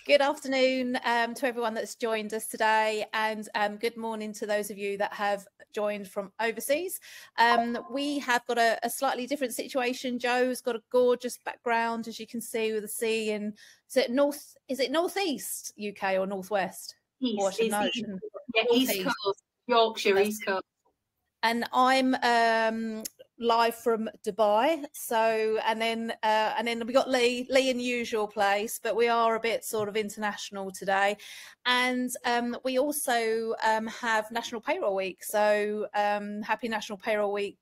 Good afternoon to everyone that's joined us today, and good morning to those of you that have joined from overseas. We have got a slightly different situation. Joe's got a gorgeous background, as you can see, with the sea. And is it northeast UK or northwest? East. Or I should know. Yeah, East Coast, Yorkshire, East Coast. And I'm live from Dubai. So, and then we got Lee in the usual place, but we are a bit sort of international today. And we also have National Payroll Week. So happy National Payroll Week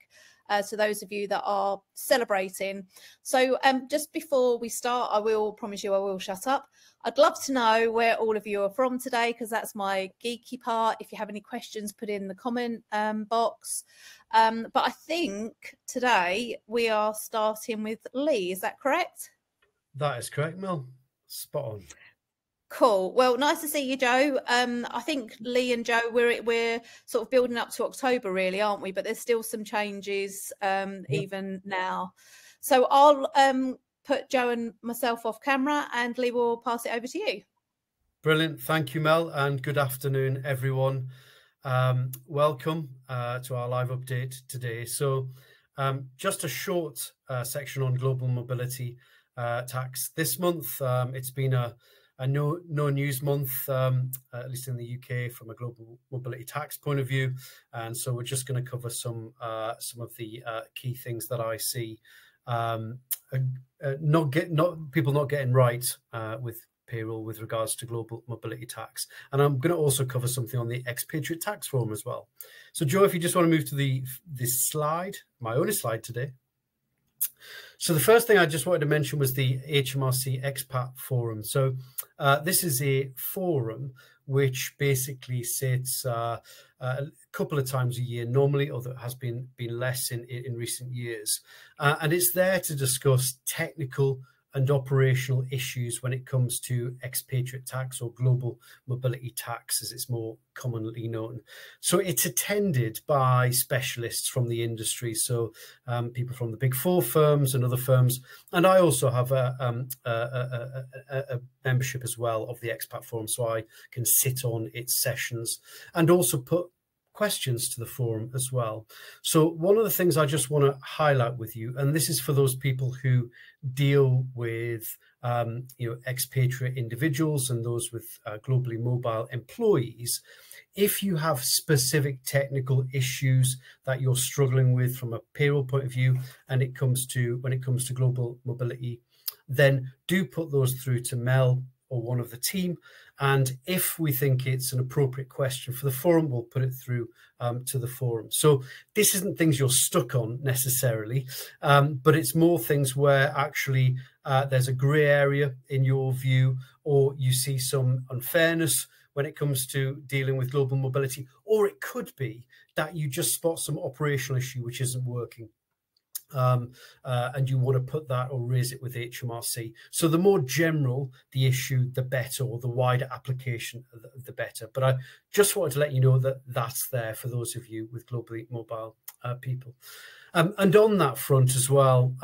to those of you that are celebrating. So just before we start, I will promise you I will shut up. I'd love to know where all of you are from today, because that's my geeky part. If you have any questions, put in the comment box. But I think today we are starting with Lee. Is that correct? That is correct, Mel. Spot on. Cool. Well, nice to see you, Joe. I think Lee and Joe, we're sort of building up to October, really, aren't we? But there's still some changes even now. So I'll put Joe and myself off camera, and Lee will pass it over to you. Brilliant. Thank you, Mel, and good afternoon, everyone. Welcome to our live update today. So just a short section on global mobility tax. This month, it's been a no news month, at least in the UK, from a global mobility tax point of view. And so we're just going to cover some of the key things that I see people not getting right with payroll with regards to global mobility tax. And I'm going to also cover something on the expatriate tax reform as well. So Joe, if you just want to move to this slide, my only slide today. So the first thing I just wanted to mention was the HMRC Expat Forum. So this is a forum which basically sits a couple of times a year normally, although it has been less in recent years. And it's there to discuss technical and operational issues when it comes to expatriate tax, or global mobility tax as it's more commonly known. So it's attended by specialists from the industry, so people from the Big Four firms and other firms. And I also have a membership as well of the Expat Forum, so I can sit on its sessions and also put questions to the forum as well. So one of the things I just want to highlight with you, and this is for those people who deal with expatriate individuals and those with globally mobile employees. If you have specific technical issues that you're struggling with from a payroll point of view, and when it comes to global mobility, then do put those through to Mel or one of the team. And if we think it's an appropriate question for the forum, we'll put it through to the forum. So this isn't things you're stuck on necessarily, but it's more things where actually there's a grey area in your view, or you see some unfairness when it comes to dealing with global mobility, or it could be that you just spot some operational issue which isn't working. And you want to put that or raise it with HMRC. So the more general the issue, the better, or the wider application, the better. But I just wanted to let you know that that's there for those of you with globally mobile people. And on that front as well,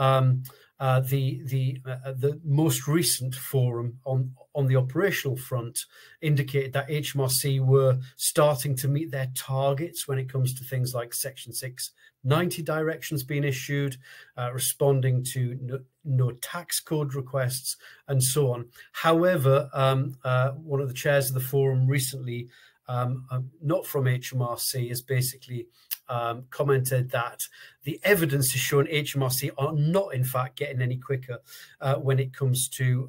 the most recent forum on the operational front indicated that HMRC were starting to meet their targets when it comes to things like Section 690 directions being issued, responding to no tax code requests, and so on. However, one of the chairs of the forum recently, not from HMRC, has basically commented that the evidence has shown HMRC are not, in fact, getting any quicker when it comes to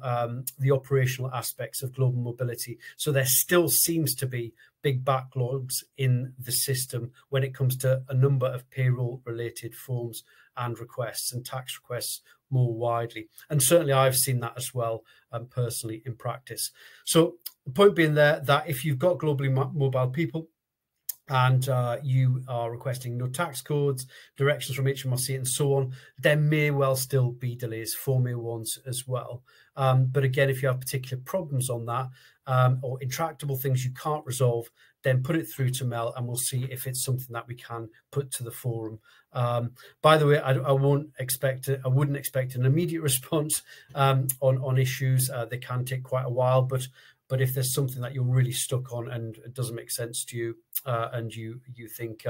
the operational aspects of global mobility. So there still seems to be big backlogs in the system when it comes to a number of payroll-related forms and requests, and tax requests more widely. And certainly I've seen that as well personally in practice. So the point being there that if you've got globally mobile people, and you are requesting no tax codes, directions from HMRC and so on, there may well still be delays, Form A1s as well. But again, if you have particular problems on that or intractable things you can't resolve, then put it through to Mel and we'll see if it's something that we can put to the forum. By the way, I wouldn't expect an immediate response on issues. They can take quite a while, but if there's something that you're really stuck on and it doesn't make sense to you and you think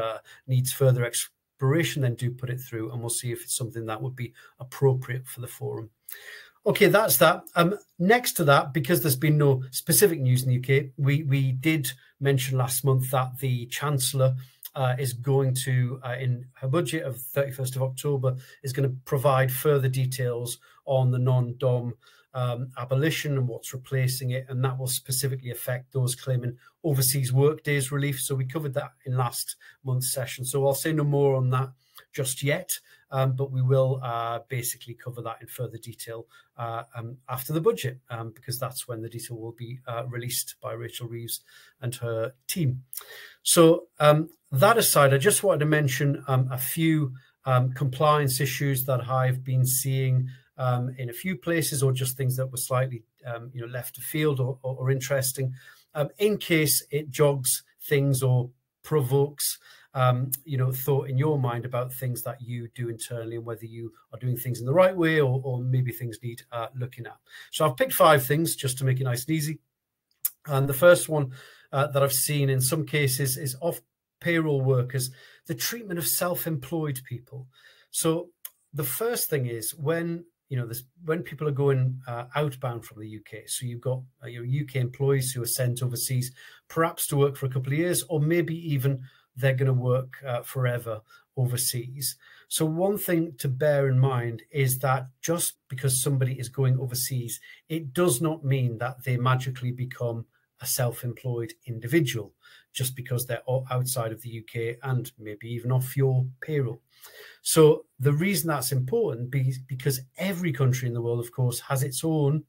needs further exploration, then do put it through and we'll see if it's something that would be appropriate for the forum. Okay, that's that. Next to that, because there's been no specific news in the UK, we did mention last month that the Chancellor is going to, in her budget of 31st of October, is going to provide further details on the non-dom abolition and what's replacing it, and that will specifically affect those claiming overseas work days relief. So we covered that in last month's session. So I'll say no more on that just yet, but we will basically cover that in further detail after the budget, because that's when the detail will be released by Rachel Reeves and her team. So that aside, I just wanted to mention a few compliance issues that I've been seeing in a few places, or just things that were slightly left afield or interesting, in case it jogs things or provokes thought in your mind about things that you do internally and whether you are doing things in the right way or maybe things need looking at. So I've picked 5 things just to make it nice and easy. And the first one that I've seen in some cases is off payroll workers, the treatment of self-employed people. So the first thing is when people are going outbound from the UK, so you've got your UK employees who are sent overseas, perhaps to work for a couple of years, or maybe even they're going to work forever overseas. So one thing to bear in mind is that just because somebody is going overseas, it does not mean that they magically become a self-employed individual just because they're outside of the UK and maybe even off your payroll. So the reason that's important is because every country in the world, of course, has its own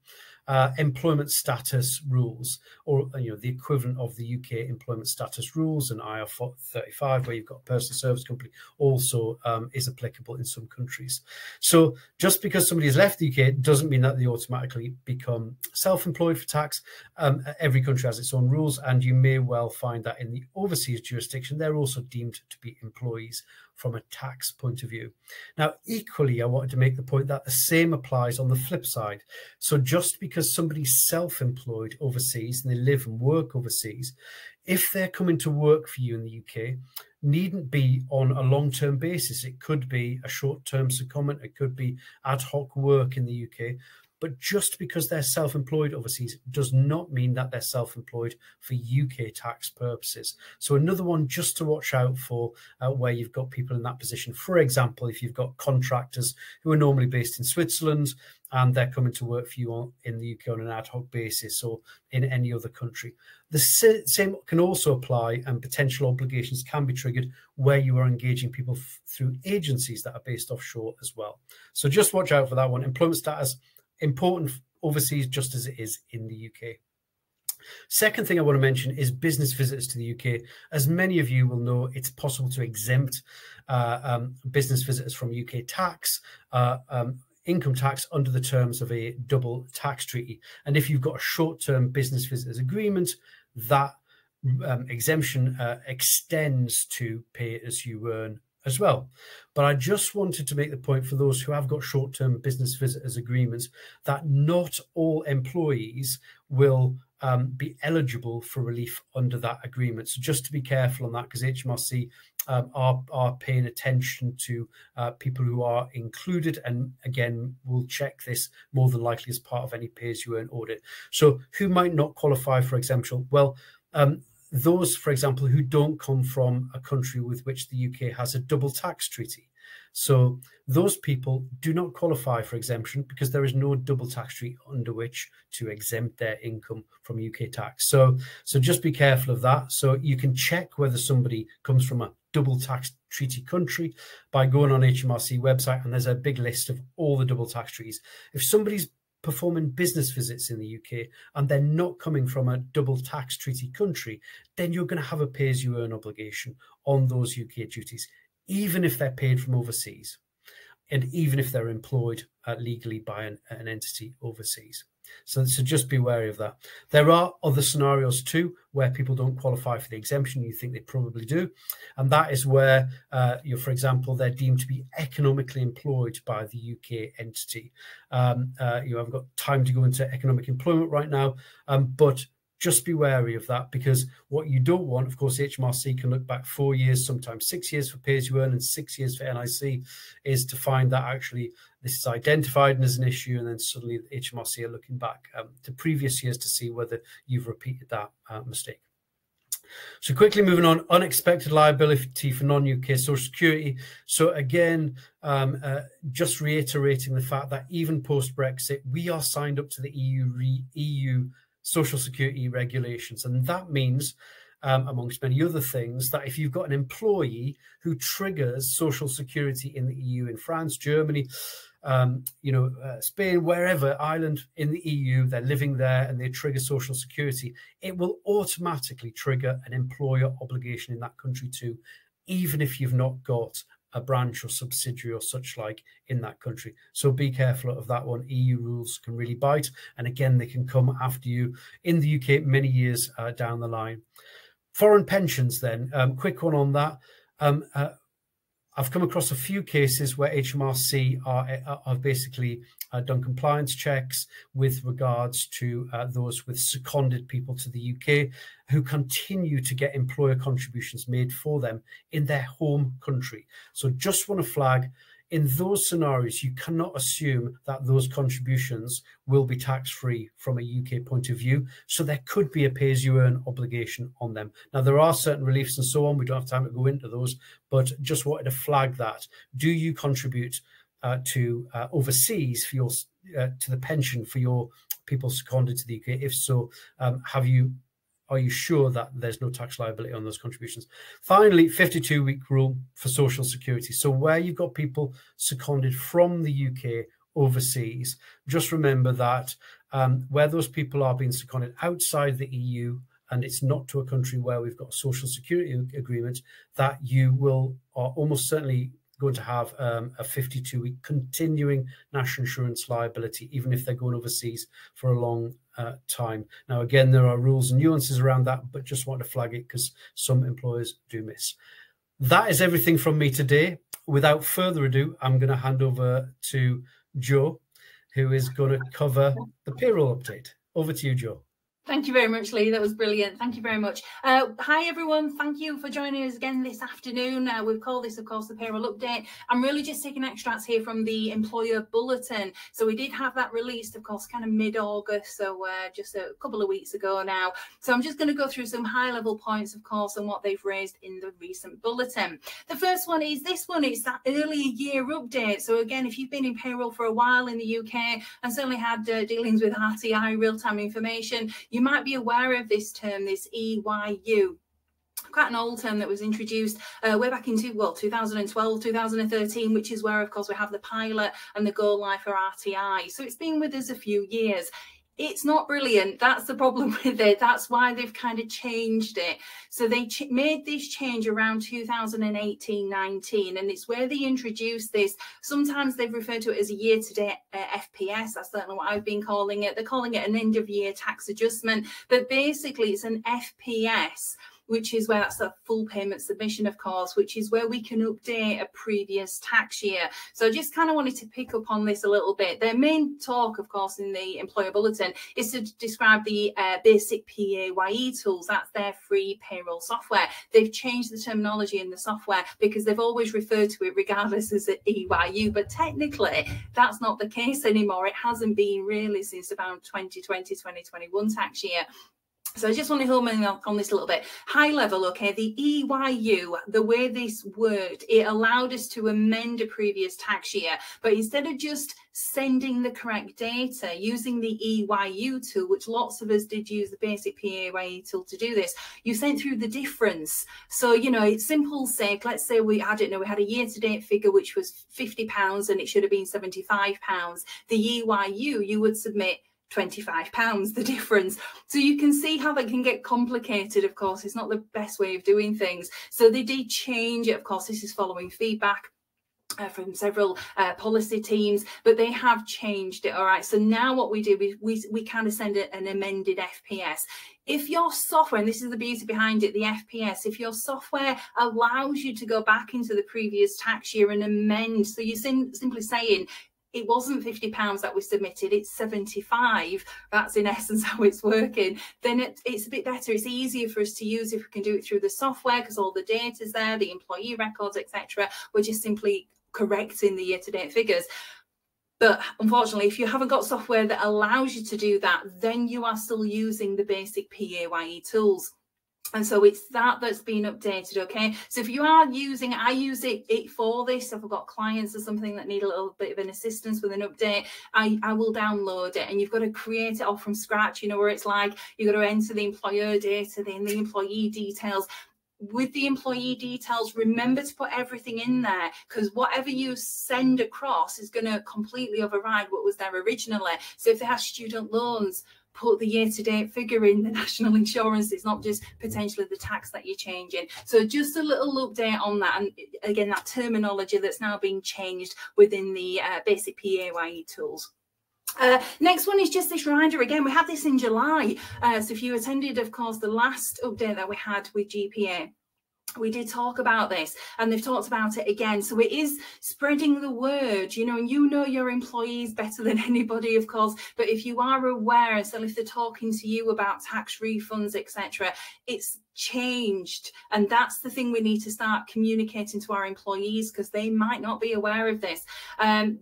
employment status rules, or the equivalent of the UK employment status rules, and IR35, where you've got a personal service company, also is applicable in some countries. So just because somebody has left the UK doesn't mean that they automatically become self-employed for tax. Every country has its own rules, and you may well find that in the overseas jurisdiction, they're also deemed to be employees from a tax point of view. Now, equally, I wanted to make the point that the same applies on the flip side. So just because somebody's self-employed overseas and they live and work overseas, if they're coming to work for you in the UK, needn't be on a long-term basis. It could be a short-term secondment, it could be ad hoc work in the UK. But just because they're self-employed overseas does not mean that they're self-employed for UK tax purposes. So another one just to watch out for where you've got people in that position. For example, if you've got contractors who are normally based in Switzerland and they're coming to work for you in the UK on an ad hoc basis or in any other country. The same can also apply, and potential obligations can be triggered where you are engaging people through agencies that are based offshore as well. So just watch out for that one. Employment status, important overseas just as it is in the UK. Second thing I want to mention is business visitors to the UK. As many of you will know, it's possible to exempt business visitors from UK tax, income tax under the terms of a double tax treaty. And if you've got a short-term business visitors agreement, that exemption extends to pay as you earn as well. But I just wanted to make the point for those who have got short-term business visitors agreements that not all employees will be eligible for relief under that agreement. So just to be careful on that, because HMRC are paying attention to people who are included, and again, we'll check this more than likely as part of any pay-as-you-earn audit. So who might not qualify for exemption? Well, those, for example, who don't come from a country with which the UK has a double tax treaty. So those people do not qualify for exemption because there is no double tax treaty under which to exempt their income from UK tax. So just be careful of that. So you can check whether somebody comes from a double tax treaty country by going on HMRC website, and there's a big list of all the double tax treaties. If somebody's performing business visits in the UK and they're not coming from a double tax treaty country, then you're going to have a pay-as-you-earn obligation on those UK duties, even if they're paid from overseas and even if they're employed legally by an entity overseas. So just be wary of that. There are other scenarios too where people don't qualify for the exemption. You think they probably do, and that is where, for example, they're deemed to be economically employed by the UK entity. I've got time to go into economic employment right now, but just be wary of that, because what you don't want, of course, HMRC can look back 4 years, sometimes 6 years for pay-as-you-earn and 6 years for NIC, is to find that actually this is identified as an issue, and then suddenly HMRC are looking back to previous years to see whether you've repeated that mistake. So quickly moving on, unexpected liability for non-UK Social Security. So again, just reiterating the fact that even post-Brexit, we are signed up to the EU Social Security regulations. And that means, amongst many other things, that if you've got an employee who triggers Social Security in the EU, in France, Germany, Spain, wherever, Ireland, in the EU, they're living there and they trigger Social Security, it will automatically trigger an employer obligation in that country too, even if you've not got a branch or subsidiary or such like in that country. So be careful of that one. EU rules can really bite. And again, they can come after you in the UK many years down the line. Foreign pensions then, quick one on that. I've come across a few cases where HMRC are basically done compliance checks with regards to those with seconded people to the UK who continue to get employer contributions made for them in their home country. So just want to flag, in those scenarios, you cannot assume that those contributions will be tax-free from a UK point of view. So there could be a pay-as-you-earn obligation on them. Now, there are certain reliefs and so on. We don't have time to go into those, but just wanted to flag that. Do you contribute to overseas for your to the pension for your people seconded to the UK? If so, are you sure that there's no tax liability on those contributions? Finally, 52-week rule for Social Security. So where you've got people seconded from the UK overseas, just remember that where those people are being seconded outside the EU, and it's not to a country where we've got a Social Security agreement, that you are almost certainly going to have a 52-week continuing national insurance liability, even if they're going overseas for a long time. Now, again, there are rules and nuances around that, but just want to flag it because some employers do miss. That is everything from me today. Without further ado, I'm going to hand over to Joe, who is going to cover the payroll update. Over to you, Joe. Thank you very much, Lee. That was brilliant. Thank you very much. Hi, everyone. Thank you for joining us again this afternoon. We've called this, of course, the payroll update. I'm really just taking extracts here from the employer bulletin. So we did have that released, of course, kind of mid-August, so just a couple of weeks ago now. So I'm just going to go through some high-level points, of course, on what they've raised in the recent bulletin. The first one is this one. It's that early year update. So again, if you've been in payroll for a while in the UK and certainly had dealings with RTI, real-time information, you might be aware of this term, this EYU. Quite an old term that was introduced way back in 2012, 2013, which is where, of course, we have the pilot and the go live for RTI. So it's been with us a few years. It's not brilliant. That's the problem with it. That's why they've kind of changed it. So they made this change around 2018-19, and it's where they introduced this. Sometimes they've referred to it as a year-to-date FPS. That's certainly what I've been calling it. They're calling it an end-of-year tax adjustment, but basically it's an FPS, which is where that's a full payment submission, of course, which is where we can update a previous tax year. So I just kind of wanted to pick up on this a little bit. Their main talk, of course, in the employer bulletin is to describe the basic PAYE tools. That's their free payroll software. They've changed the terminology in the software because they've always referred to it regardless as an EYU, but technically that's not the case anymore. It hasn't been really since about 2020, 2021 tax year. So I just want to home in on this a little bit. High level, okay, the EYU, the way this worked, it allowed us to amend a previous tax year, but instead of just sending the correct data using the EYU tool, which lots of us did use the basic PAYE tool to do this, you sent through the difference. So, you know, it's simple sake. Let's say we had a year-to-date figure which was £50 and it should have been £75. The EYU, you would submit £25, the difference. So you can see how that can get complicated. Of course, it's not the best way of doing things. So they did change it. Of course, this is following feedback from several policy teams, but they have changed it. All right, so now what we do is we kind of send an amended FPS. If your software, and this is the beauty behind it, the FPS, if your software allows you to go back into the previous tax year and amend, so you're simply saying, it wasn't £50 that we submitted, it's 75. That's in essence how it's working. Then it's a bit better. It's easier for us to use if we can do it through the software because all the data's there, the employee records, etc. We're just simply correcting the year-to-date figures. But unfortunately, if you haven't got software that allows you to do that, then you are still using the basic PAYE tools. And so it's that's been updated, okay? So if you are using, I use it for this. If I've got clients or something that need a little bit of an assistance with an update, I will download it. And you've got to create it all from scratch, you know, where it's like you've got to enter the employer data, then the employee details. With the employee details, remember to put everything in there, because whatever you send across is going to completely override what was there originally. So if they have student loans, put the year-to-date figure in, the national insurance. It's not just potentially the tax that you're changing. So just a little update on that. And again, that terminology that's now being changed within the basic PAYE tools. Next one is just this reminder. Again, we had this in July. So if you attended, of course, the last update that we had with GPA, we did talk about this, and they've talked about it again. So it is spreading the word, you know, and you know your employees better than anybody, of course. But if you are aware, so if they're talking to you about tax refunds, etc., it's changed. And that's the thing we need to start communicating to our employees, because they might not be aware of this.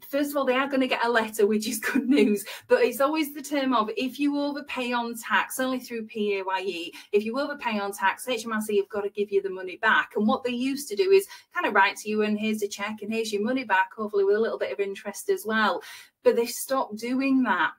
First of all, they are going to get a letter, which is good news, but it's always the term of, if you overpay on tax, only through PAYE, if you overpay on tax, HMRC have got to give you the money back. And what they used to do is kind of write to you, and here's a check and here's your money back, hopefully with a little bit of interest as well. But they've stopped doing that.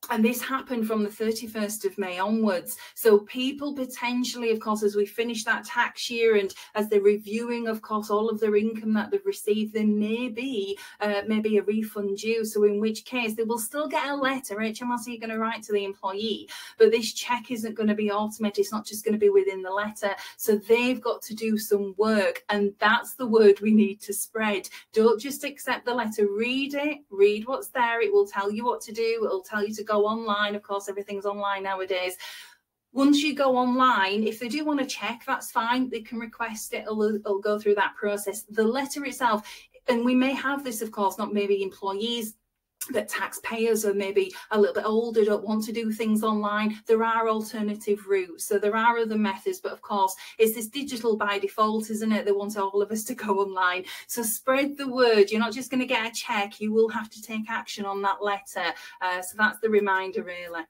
And this happened from the 31st of May onwards. So people potentially, of course, as we finish that tax year and as they're reviewing, of course, all of their income that they've received, there may be maybe a refund due. So in which case they will still get a letter. HMRC are going to write to the employee, but this check isn't going to be automated. It's not just going to be within the letter. So they've got to do some work. And that's the word we need to spread. Don't just accept the letter. Read it. Read what's there. It will tell you what to do. It will tell you to go online. Of course, everything's online nowadays. Once you go online, if they do want to check, that's fine. They can request it. It'll go through that process. The letter itself, and we may have this, of course, not maybe employees, but taxpayers are maybe a little bit older, don't want to do things online. There are alternative routes. So there are other methods, but of course, it's this digital by default, isn't it? They want all of us to go online. So spread the word. You're not just going to get a check. You will have to take action on that letter. So that's the reminder, really.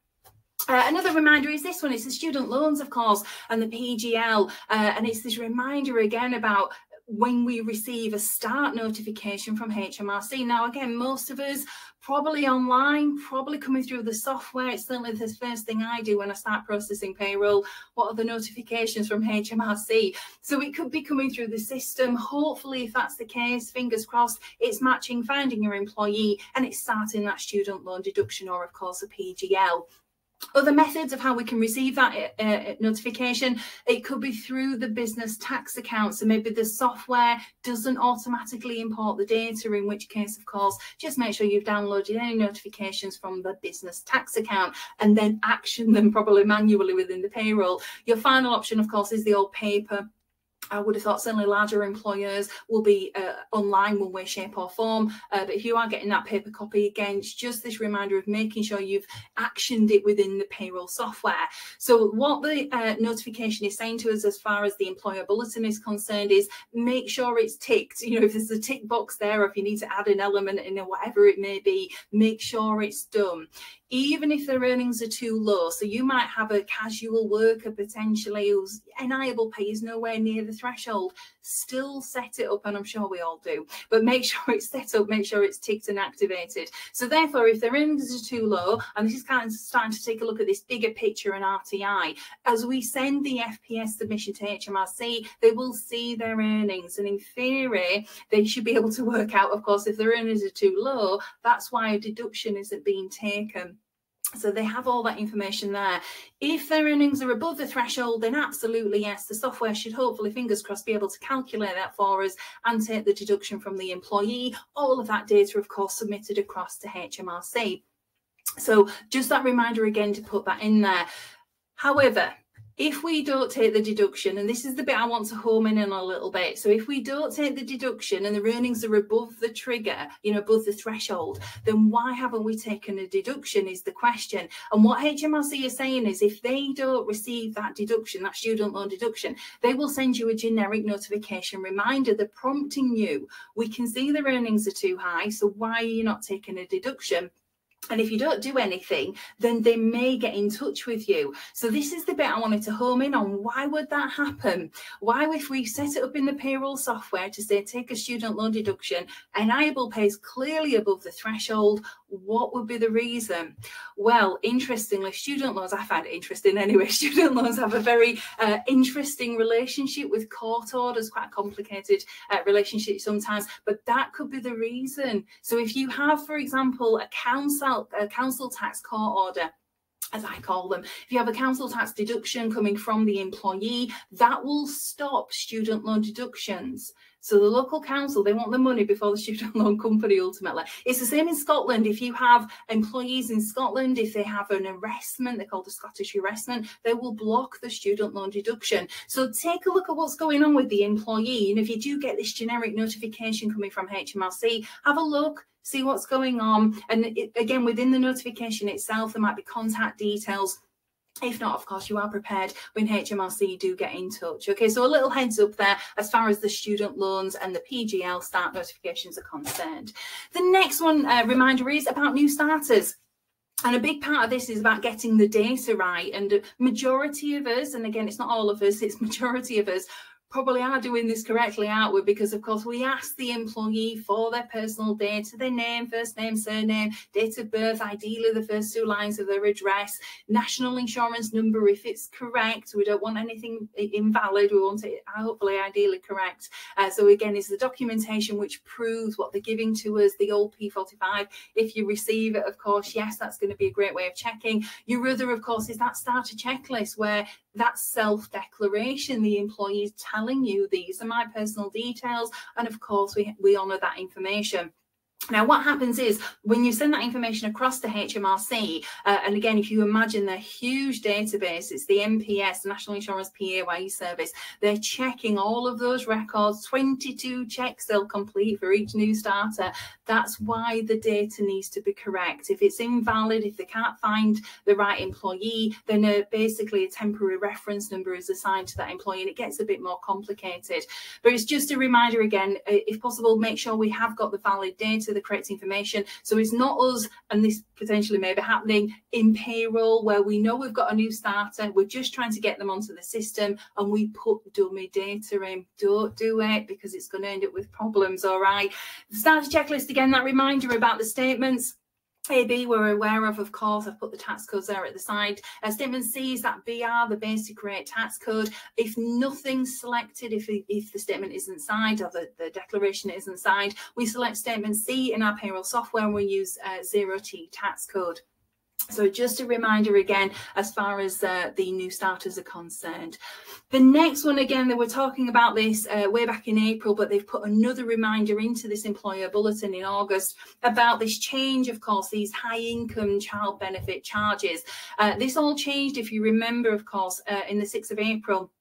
Another reminder is this one. It's the student loans, of course, and the PGL. And it's this reminder again about when we receive a start notification from HMRC. Now, again, most of us probably online, probably coming through the software. It's certainly the first thing I do when I start processing payroll. What are the notifications from HMRC? So it could be coming through the system. Hopefully, if that's the case, fingers crossed, it's matching, finding your employee, and it's starting that student loan deduction, or of course a PGL. Other methods of how we can receive that notification, it could be through the business tax account. So maybe the software doesn't automatically import the data, in which case, of course, just make sure you've downloaded any notifications from the business tax account and then action them probably manually within the payroll. Your final option, of course, is the old paper. I would have thought certainly larger employers will be online one way, shape or form. But if you are getting that paper copy, again, it's just this reminder of making sure you've actioned it within the payroll software. So what the notification is saying to us as far as the employer bulletin is concerned is make sure it's ticked. You know, if there's a tick box there, or if you need to add an element in or whatever it may be, make sure it's done. even if their earnings are too low. So you might have a casual worker potentially whose NIable pay is nowhere near the threshold. Still set it up, and I'm sure we all do, but make sure it's set up, make sure it's ticked and activated. So therefore, if their earnings are too low, and this is kind of starting to take a look at this bigger picture and RTI, as we send the FPS submission to HMRC, they will see their earnings, and in theory, they should be able to work out, of course, if their earnings are too low, that's why a deduction isn't being taken. So they have all that information there. If their earnings are above the threshold, then absolutely yes, the software should hopefully, fingers crossed, be able to calculate that for us and take the deduction from the employee. All of that data, of course, submitted across to HMRC. So just that reminder again to put that in there. However, if we don't take the deduction, and this is the bit I want to home in on a little bit. So if we don't take the deduction and the earnings are above the trigger, above the threshold, then why haven't we taken a deduction is the question. And what HMRC is saying is if they don't receive that deduction, that student loan deduction, they will send you a generic notification reminder. They're prompting you. We can see their earnings are too high, so why are you not taking a deduction? And if you don't do anything, then they may get in touch with you. So this is the bit I wanted to home in on. Why would that happen? Why, if we set it up in the payroll software to say take a student loan deduction, NIable pay is clearly above the threshold, what would be the reason? Well, interestingly, student loans, I find it interesting anyway, student loans have a very interesting relationship with court orders, quite a complicated relationship sometimes, but that could be the reason. So if you have, for example, a council tax court order, as I call them, if you have a council tax deduction coming from the employee, that will stop student loan deductions. So the local council, they want the money before the student loan company ultimately. It's the same in Scotland. If you have employees in Scotland, if they have an arrestment, they're called a Scottish arrestment, they will block the student loan deduction. So take a look at what's going on with the employee. And if you do get this generic notification coming from HMRC, have a look, see what's going on. And again, within the notification itself, there might be contact details. If not, of course, you are prepared when HMRC do get in touch. Okay, so a little heads up there as far as the student loans and the PGL start notifications are concerned. The next one reminder is about new starters. And a big part of this is about getting the data right. And majority of us, and again, it's not all of us, it's majority of us, probably are doing this correctly, aren't we? Because of course we ask the employee for their personal data, their name, first name, surname, date of birth, ideally the first two lines of their address, national insurance number if it's correct. We don't want anything invalid, we want it hopefully ideally correct. So again, it's the documentation which proves what they're giving to us, the old P45. If you receive it, of course, yes, that's going to be a great way of checking. Your other, of course, is that starter checklist where that self-declaration, the employee is telling you these are my personal details, and of course we honour that information. Now, what happens is when you send that information across to HMRC, and again, if you imagine their huge database, it's the NPS, National Insurance PAYE service, they're checking all of those records, 22 checks they'll complete for each new starter. That's why the data needs to be correct. If it's invalid, if they can't find the right employee, then basically a temporary reference number is assigned to that employee, and it gets a bit more complicated. But it's just a reminder again, if possible, make sure we have got the valid data, the correct information. So it's not us, and this potentially may be happening in payroll where we know we've got a new starter, we're just trying to get them onto the system and we put dummy data in. Don't do it, because it's going to end up with problems. All right, the starter checklist, again, that reminder about the statements. AB we're aware of course, I've put the tax codes there at the side. Statement C is that BR, the basic rate tax code. If nothing's selected, if the statement isn't signed or the declaration isn't signed, we select statement C in our payroll software and we use 0T tax code. So just a reminder again, as far as the new starters are concerned. The next one, again, they were talking about this way back in April, but they've put another reminder into this employer bulletin in August about this change, of course, these high income child benefit charges. This all changed, if you remember, of course, in the 6th of April.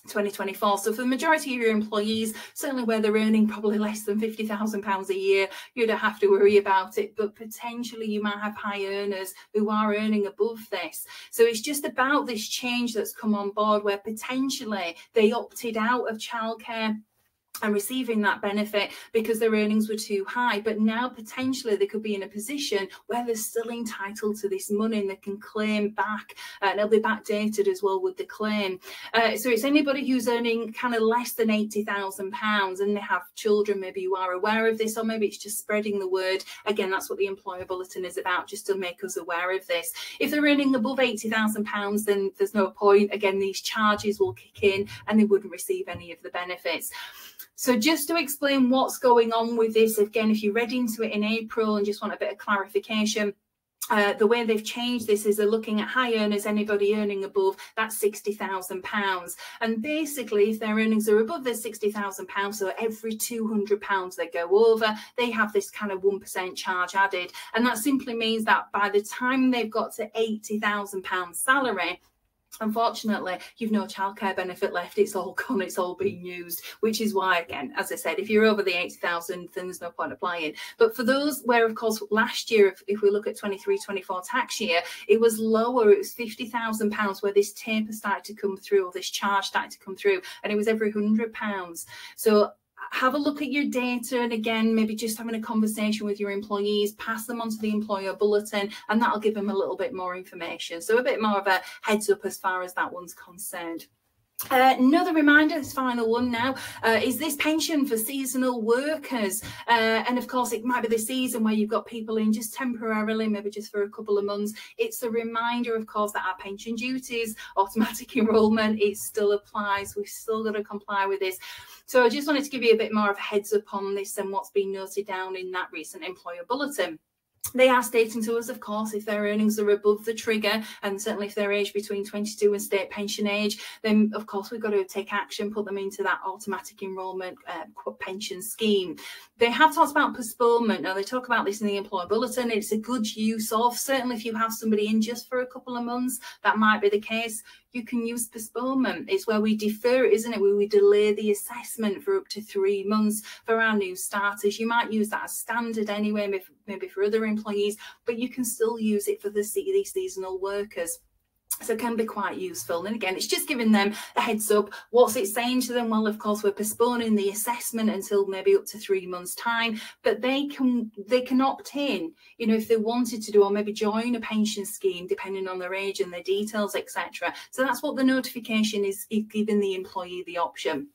2024. So for the majority of your employees, certainly where they're earning probably less than £50,000 a year, you don't have to worry about it, but potentially you might have high earners who are earning above this. So it's just about this change that's come on board where potentially they opted out of childcare and receiving that benefit because their earnings were too high. But now potentially they could be in a position where they're still entitled to this money and they can claim back, and it'll be backdated as well with the claim. So it's anybody who's earning kind of less than £80,000 and they have children, maybe you are aware of this, or maybe it's just spreading the word. Again, that's what the Employer Bulletin is about, just to make us aware of this. If they're earning above £80,000, then there's no point. Again, these charges will kick in and they wouldn't receive any of the benefits. So just to explain what's going on with this, again, if you read into it in April and just want a bit of clarification, the way they've changed this is they're looking at high earners, anybody earning above that £60,000. And basically, if their earnings are above their £60,000, so every £200 they go over, they have this kind of 1% charge added. And that simply means that by the time they've got to £80,000 salary, unfortunately, you've no childcare benefit left. It's all gone. It's all being used, which is why, again, as I said, if you're over the 80,000, then there's no point applying. But for those where, of course, last year, if we look at 23-24 tax year, it was lower. It was £50,000 where this taper started to come through, or this charge started to come through, and it was every £100. So have a look at your data, and again, maybe just having a conversation with your employees, pass them on to the Employer Bulletin, and that'll give them a little bit more information. So a bit more of a heads up as far as that one's concerned. Another reminder, this final one now, is this pension for seasonal workers. And of course, it might be the season where you've got people in just temporarily, maybe just for a couple of months. It's a reminder, of course, that our pension duties, automatic enrolment, it still applies. We've still got to comply with this. So I just wanted to give you a bit more of a heads up on this and what's been noted down in that recent Employer Bulletin. They are stating to us, of course, if their earnings are above the trigger, and certainly if they're aged between 22 and state pension age, then of course we've got to take action, put them into that automatic enrolment pension scheme. They have talked about postponement. Now, they talk about this in the Employer Bulletin. It's a good use of, certainly if you have somebody in just for a couple of months, that might be the case. You can use postponement. It's where we defer it, isn't it? Where we delay the assessment for up to 3 months for our new starters. You might use that as standard anyway, maybe for other employees, but you can still use it for these seasonal workers. So it can be quite useful. And again, it's just giving them a heads up. What's it saying to them? Well, of course, we're postponing the assessment until maybe up to 3 months' time, but they can opt in, you know, if they wanted to do, or maybe join a pension scheme, depending on their age and their details, etc. So that's what the notification is giving the employee the option.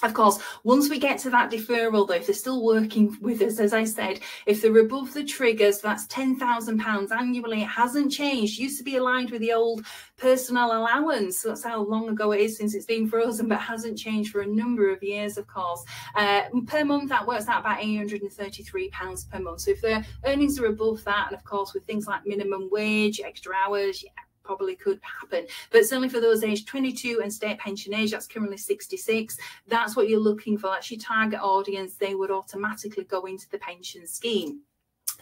Of course, once we get to that deferral, though, if they're still working with us, as I said, if they're above the triggers, that's £10,000 annually. It hasn't changed. It used to be aligned with the old personal allowance. That's how long ago it is since it's been frozen, but hasn't changed for a number of years, of course. Per month, that works out about £833 per month. So if their earnings are above that, and of course, with things like minimum wage, extra hours, yeah, probably could happen. But certainly for those aged 22 and state pension age, that's currently 66, that's what you're looking for. That's your target audience. They would automatically go into the pension scheme.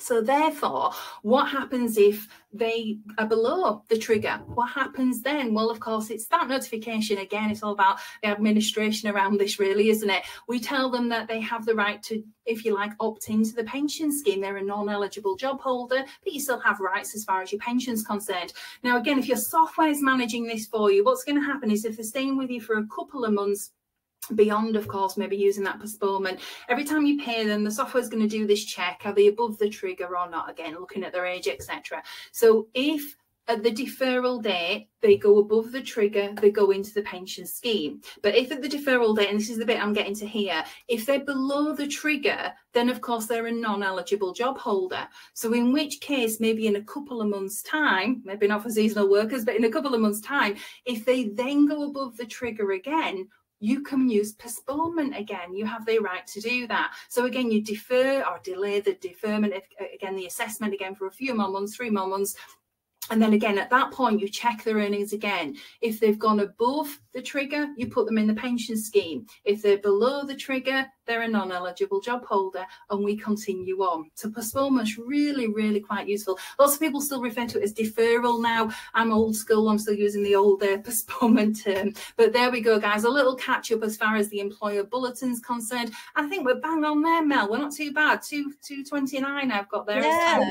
So therefore, what happens if they are below the trigger? What happens then? Well, of course, it's that notification. Again, it's all about the administration around this, really, isn't it? We tell them that they have the right to, if you like, opt into the pension scheme. They're a non-eligible job holder, but you still have rights as far as your pension's concerned. Now, again, if your software is managing this for you, what's going to happen is if they're staying with you for a couple of months, beyond, of course, maybe using that postponement, every time you pay them, the software is going to do this check. Are they above the trigger or not? Again, looking at their age, etc. So if at the deferral date they go above the trigger, they go into the pension scheme. But if at the deferral date, and this is the bit I'm getting to here, if they're below the trigger, then of course they're a non-eligible job holder. So in which case, maybe in a couple of months' time, maybe not for seasonal workers, but in a couple of months' time, if they then go above the trigger again, you can use postponement again. You have the right to do that. So again, you defer or delay the deferment, again, the assessment again for a few more months, 3 more months. And then again, at that point, you check their earnings again. If they've gone above the trigger, you put them in the pension scheme. If they're below the trigger, they're a non-eligible job holder, and we continue on. So postponement's really, really quite useful. Lots of people still refer to it as deferral now. I'm old school. I'm still using the old postponement term. But there we go, guys. A little catch up as far as the Employer Bulletin's concerned. I think we're bang on there, Mel. We're not too bad. 229 I've got there. Yeah.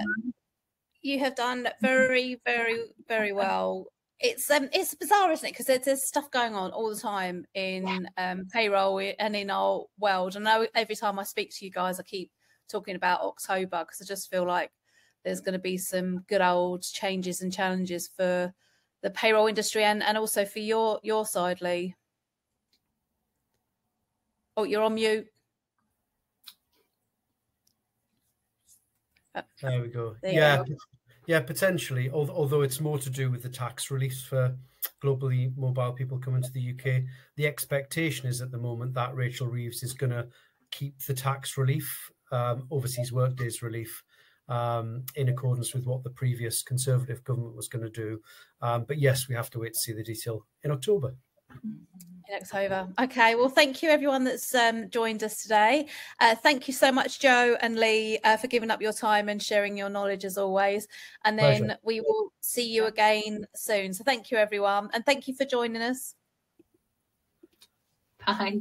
You have done very, very, very well. it's bizarre, isn't it? Because there's stuff going on all the time in payroll and in our world. I know every time I speak to you guys, I keep talking about October because I just feel like there's going to be some good old changes and challenges for the payroll industry and also for your side, Lee. Oh, you're on mute. There we go. There you go. Yeah, potentially, although it's more to do with the tax reliefs for globally mobile people coming to the UK. The expectation is at the moment that Rachel Reeves is going to keep the tax relief, overseas work days relief, in accordance with what the previous Conservative government was going to do. But yes, we have to wait to see the detail in October. In October. Okay, well, thank you everyone that's joined us today. Thank you so much, Joe and Lee, for giving up your time and sharing your knowledge as always. And then Pleasure. we will see you again soon. So thank you everyone, and thank you for joining us. Bye.